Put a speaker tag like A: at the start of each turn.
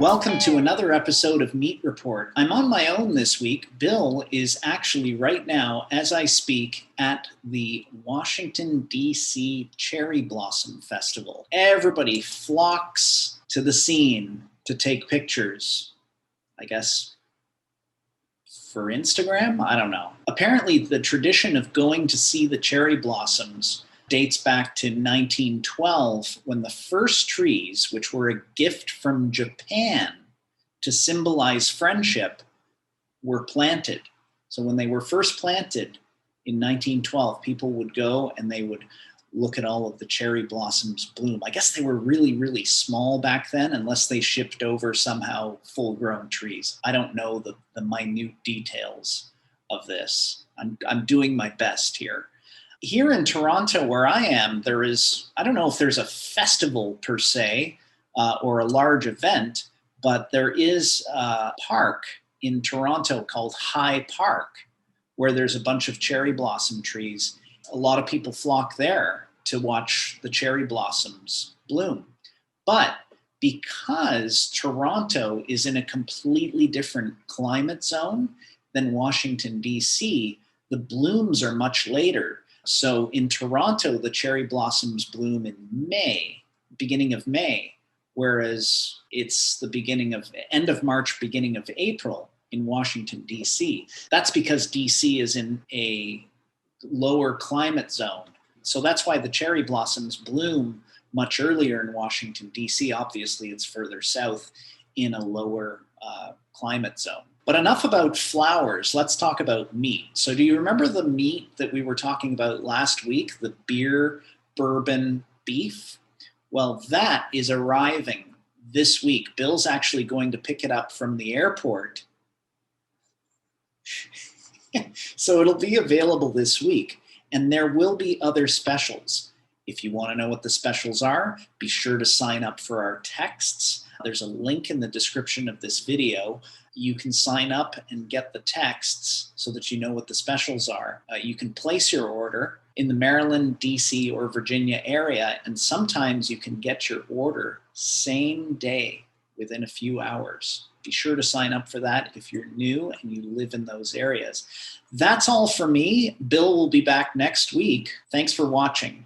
A: Welcome to another episode of Meat Report. I'm on my own this week. Bill is actually right now, as I speak, at the Washington, D.C. Cherry Blossom Festival. Everybody flocks to the scene to take pictures, I guess, for Instagram? I don't know. Apparently, the tradition of going to see the cherry blossoms dates back to 1912 when the first trees, which were a gift from Japan to symbolize friendship, were planted. So when they were first planted in 1912, people would go and they would look at all of the cherry blossoms bloom. I guess they were really, really small back then, unless they shipped over somehow full-grown trees. I don't know the minute details of this. I'm doing my best here. Here in Toronto, where I am, there is, I don't know if there's a festival per se or a large event, but there is a park in Toronto called High Park, where there's a bunch of cherry blossom trees. A lot of people flock there to watch the cherry blossoms bloom. But because Toronto is in a completely different climate zone than Washington, D.C., the blooms are much later. So in Toronto, the cherry blossoms bloom in May, beginning of May, whereas it's the end of March, beginning of April in Washington, D.C. That's because D.C. is in a lower climate zone. So that's why the cherry blossoms bloom much earlier in Washington, D.C. Obviously, it's further south in a lower climate zone. But enough about flowers. Let's talk about meat. So do you remember the meat that we were talking about last week, the Beer Bourbon Beef? Well, that is arriving this week. Bill's actually going to pick it up from the airport. So it'll be available this week, and there will be other specials. If you want to know what the specials are, be sure to sign up for our texts. There's a link in the description of this video. You can sign up and get the texts so that you know what the specials are. You can place your order in the Maryland, DC, or Virginia area, and sometimes you can get your order same day within a few hours. Be sure to sign up for that if you're new and you live in those areas. That's all for me. Bill will be back next week. Thanks for watching.